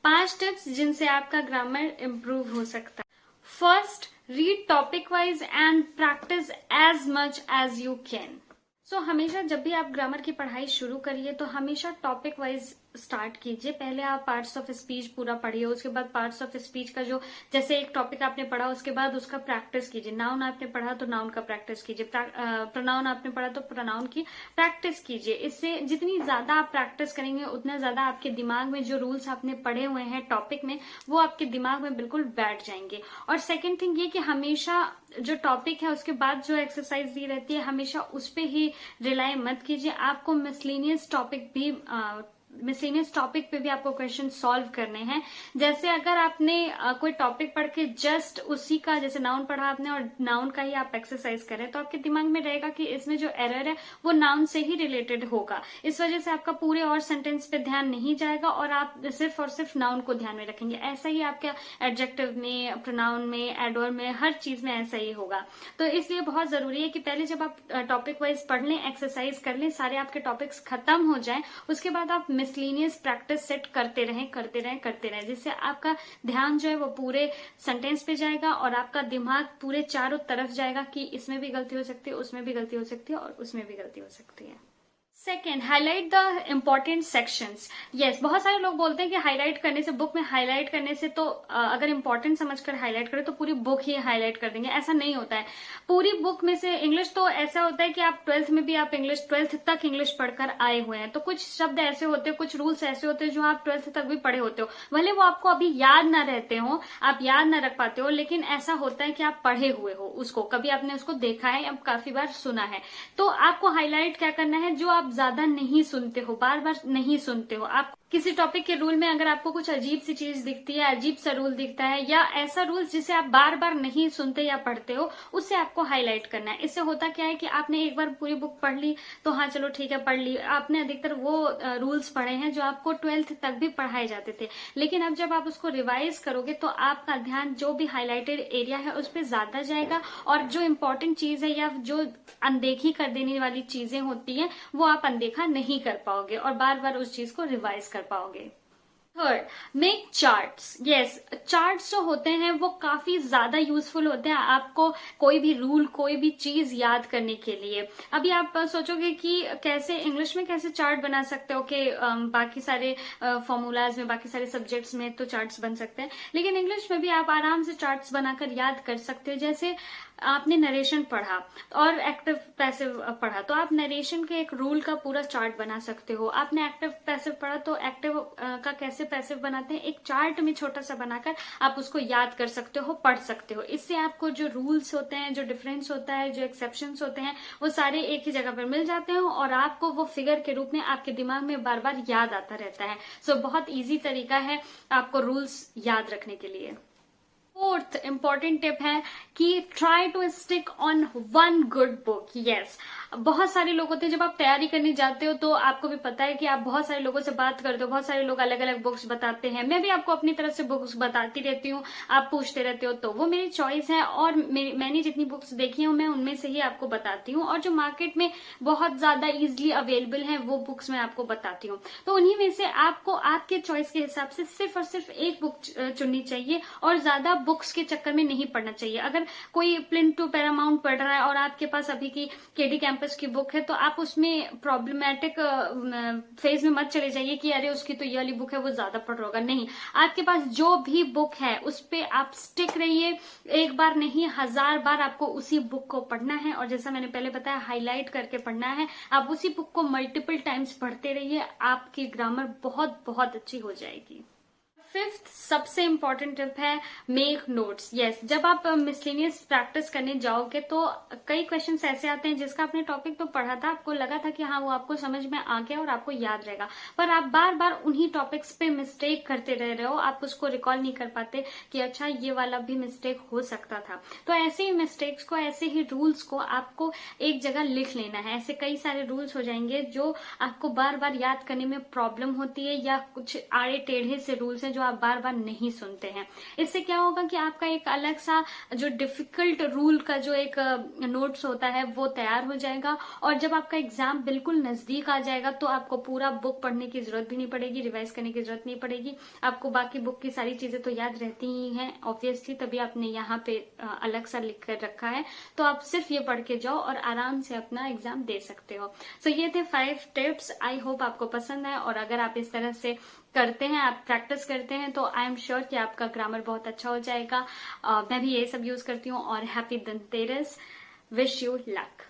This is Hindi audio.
5 टिप्स जिनसे आपका ग्रामर इम्प्रूव हो सकता है। First, read topic wise and practice as much as you can. So हमेशा जब भी आप ग्रामर की पढ़ाई शुरू करिए तो हमेशा टॉपिक वाइज स्टार्ट कीजिए। पहले आप पार्ट्स ऑफ स्पीच पूरा पढ़िए, उसके बाद पार्ट्स ऑफ स्पीच का जो जैसे एक टॉपिक आपने पढ़ा उसके बाद उसका प्रैक्टिस कीजिए। नाउन आपने पढ़ा तो नाउन का प्रैक्टिस कीजिए, प्रोनाउन आपने पढ़ा तो प्रोनाउन की प्रैक्टिस कीजिए। इससे जितनी ज्यादा आप प्रैक्टिस करेंगे उतना ज्यादा आपके दिमाग में जो रूल्स आपने पढ़े हुए हैं टॉपिक में वो आपके दिमाग में बिल्कुल बैठ जाएंगे। और सेकेंड थिंग ये कि हमेशा जो टॉपिक है उसके बाद जो एक्सरसाइज दी रहती है हमेशा उस पर ही रिलाई मत कीजिए। आपको मिसलेनियस टॉपिक पे भी आपको क्वेश्चन सॉल्व करने हैं। जैसे अगर आपने कोई टॉपिक पढ़ के जस्ट उसी का जैसे नाउन पढ़ा आपने और नाउन का ही आप एक्सरसाइज करें तो आपके दिमाग में रहेगा कि इसमें जो एरर है वो नाउन से ही रिलेटेड होगा। इस वजह से आपका पूरे और सेंटेंस पे ध्यान नहीं जाएगा और आप सिर्फ और सिर्फ नाउन को ध्यान में रखेंगे। ऐसा ही आपका एडजेक्टिव में, प्रोनाउन में, एडवर्ब में, हर चीज में ऐसा ही होगा। तो इसलिए बहुत जरूरी है कि पहले जब आप टॉपिक वाइज पढ़ लें, एक्सरसाइज कर लें, सारे आपके टॉपिक्स खत्म हो जाएं, उसके बाद आप मिसलेनियस प्रैक्टिस सेट करते रहें, जिससे आपका ध्यान जो है वो पूरे सेंटेंस पे जाएगा और आपका दिमाग पूरे चारों तरफ जाएगा कि इसमें भी गलती हो सकती है, उसमें भी गलती हो सकती है और उसमें भी गलती हो सकती है। Second, highlight the important sections. Yes, बहुत सारे लोग बोलते हैं कि हाईलाइट करने से, बुक में हाईलाइट करने से तो अगर इंपॉर्टेंट समझकर हाईलाइट करें तो पूरी बुक ही हाईलाइट कर देंगे। ऐसा नहीं होता है। पूरी बुक में से इंग्लिश तो ऐसा होता है कि आप 12th में भी आप इंग्लिश 12th तक इंग्लिश पढ़कर आए हुए हैं, तो कुछ शब्द ऐसे होते हैं, कुछ रूल्स ऐसे होते हैं जो आप 12th तक भी पढ़े होते हो। भले वो आपको अभी याद ना रहते हो, आप याद ना रख पाते हो, लेकिन ऐसा होता है कि आप पढ़े हुए हो उसको, कभी आपने उसको देखा है, अब काफी बार सुना है। तो आपको हाईलाइट क्या करना है, जो आप ज्यादा नहीं सुनते हो, बार बार नहीं सुनते हो, आप किसी टॉपिक के रूल में अगर आपको कुछ अजीब सी चीज दिखती है, अजीब सा रूल दिखता है या ऐसा रूल जिसे आप बार बार नहीं सुनते या पढ़ते हो, उससे आपको हाईलाइट करना है। इससे होता क्या है कि आपने एक बार पूरी बुक पढ़ ली तो हाँ चलो ठीक है पढ़ ली, आपने अधिकतर वो रूल्स पढ़े हैं जो आपको 12th तक भी पढ़ाए जाते थे, लेकिन अब जब आप उसको रिवाइज करोगे तो आपका ध्यान जो भी हाईलाइटेड एरिया है उस पर ज्यादा जाएगा और जो इम्पोर्टेंट चीज है या जो अनदेखी कर देने वाली चीजें होती है वो आप अनदेखा नहीं कर पाओगे और बार बार उस चीज को रिवाइज कर पाओगे। Third, make charts. Yes, charts जो होते हैं वो काफी ज्यादा यूजफुल होते हैं आपको कोई भी रूल, कोई भी चीज याद करने के लिए। अभी आप सोचोगे कि कैसे इंग्लिश में कैसे चार्ट बना सकते हो कि बाकी सारे फॉर्मूलाज में, बाकी सारे सब्जेक्ट्स में तो चार्ट्स बन सकते हैं, लेकिन इंग्लिश में भी आप आराम से चार्ट्स बनाकर याद कर सकते हो। जैसे आपने नरेशन पढ़ा और एक्टिव पैसिव पढ़ा तो आप नरेशन के एक रूल का पूरा चार्ट बना सकते हो। आपने एक्टिव पैसिव पढ़ा तो एक्टिव का कैसे पैसिव बनाते हैं एक चार्ट में छोटा सा बनाकर आप उसको याद कर सकते हो, पढ़ सकते हो। इससे आपको जो रूल्स होते हैं, जो डिफरेंस होता है, जो एक्सेप्शंस होते हैं, वो सारे एक ही जगह पर मिल जाते हैं और आपको वो फिगर के रूप में आपके दिमाग में बार बार याद आता रहता है। सो बहुत इजी तरीका है आपको रूल्स याद रखने के लिए। फोर्थ इंपॉर्टेंट टिप है कि try to stick on one good book. Yes, बहुत सारे लोग होते हैं, जब आप तैयारी करने जाते हो तो आपको भी पता है कि आप बहुत सारे लोगों से बात करते हो, बहुत सारे लोग अलग अलग बुक्स बताते हैं, मैं भी आपको अपनी तरफ से बुक्स बताती रहती हूँ, आप पूछते रहते हो, तो वो मेरी चॉइस है और मैंने जितनी बुक्स देखी हूँ मैं उनमें से ही आपको बताती हूँ और जो मार्केट में बहुत ज्यादा इजिली अवेलेबल है वो बुक्स मैं आपको बताती हूँ। तो उन्हीं में से आपको आपके चॉइस के हिसाब से सिर्फ और सिर्फ एक बुक चुननी चाहिए और ज्यादा बुक्स के चक्कर में नहीं पढ़ना चाहिए। अगर कोई प्लिंथ टू पैरामाउंट पढ़ रहा है और आपके पास अभी की केडी कैंपस की बुक है तो आप उसमें प्रॉब्लमैटिक फेज में मत चले जाइए कि अरे उसकी तो ये वाली बुक है वो ज्यादा पढ़ रहा होगा। नहीं, आपके पास जो भी बुक है उस पे आप स्टिक रहिए, एक बार नहीं 1000 बार आपको उसी बुक को पढ़ना है और जैसा मैंने पहले बताया हाईलाइट करके पढ़ना है। आप उसी बुक को मल्टीपल टाइम्स पढ़ते रहिए, आपकी ग्रामर बहुत बहुत अच्छी हो जाएगी। फिफ्थ सबसे इंपॉर्टेंट टिप है मेक नोट्स। यस, जब आप मिसलेनियस प्रैक्टिस करने जाओगे तो कई क्वेश्चंस ऐसे आते हैं जिसका आपने टॉपिक तो पढ़ा था, आपको लगा था कि हाँ वो आपको समझ में आ गया और आपको याद रहेगा, पर आप बार बार उन्हीं टॉपिक्स पे मिस्टेक करते रह रहे हो, आप उसको रिकॉल नहीं कर पाते कि अच्छा ये वाला भी मिस्टेक हो सकता था। तो ऐसे ही मिस्टेक्स को, ऐसे ही रूल्स को आपको एक जगह लिख लेना है। ऐसे कई सारे रूल्स हो जाएंगे जो आपको बार बार याद करने में प्रॉब्लम होती है या कुछ आड़े टेढ़े से रूल्स हैं जो जो आप बार बार नहीं सुनते हैं। इससे क्या होगा कि आपका एक अलग सा जो डिफिकल्ट रूल का जो एक नोट्स होता है वो तैयार हो जाएगा, और जब आपका एग्जाम बिल्कुल नजदीक आ जाएगा तो आपको पूरा बुक पढ़ने की जरूरत भी नहीं पड़ेगी, रिवाइज करने की जरूरत नहीं पड़ेगी। आपको बाकी बुक की सारी चीजें तो याद रहती ही हैं ऑब्वियसली, तभी आपने यहाँ पे अलग सा लिख कर रखा है। तो आप सिर्फ ये पढ़ के जाओ और आराम से अपना एग्जाम दे सकते हो। सो ये थे 5 टिप्स। आई होप आपको पसंद आए, और अगर आप इस तरह से करते हैं, आप प्रैक्टिस करते हैं, तो आई एम श्योर कि आपका ग्रामर बहुत अच्छा हो जाएगा। मैं भी ये सब यूज करती हूँ। और happy Dhanteras, wish you luck.